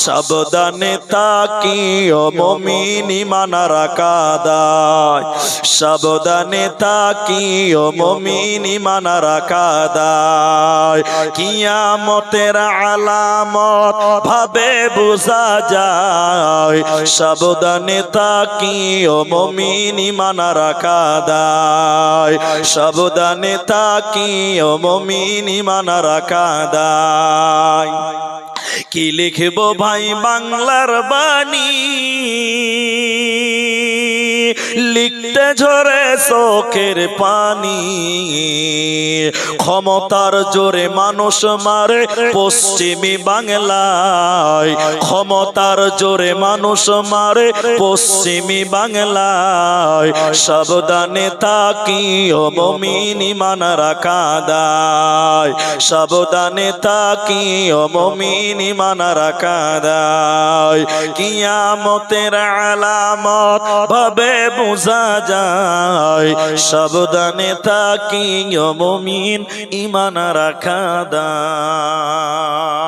সাবধানে তাকিও মুমিন ঈমান রাখা দায় সাবধানে তাকিও মুমিন ঈমান রাখা দায় কিয়ামতের আলামত ভাবে বোঝা যায় সাবধানে তাকিও মুমিন ঈমান রাখা দায় সাবধানে তাকিও মুমিন ঈমান রাখা দায় কি লিখবো ভাই বাংলার বাণী লিখতে ঝরে চোখের পানি ক্ষমতার জোরে মানুষ মারে পশ্চিমী বাংলায় ক্ষমতার জোরে মানুষ মারে পশ্চিমী বাংলায় সাবধানে তাকিও মুমিন ঈমান রাখা দায় সাবধানে তাকিও মুমিন ঈমান রাখা দায় কিয়ামতের আলামত ভাবে বোঝা যায় সাবধানে তাকিও মুমিন ঈমান রাখা দায়।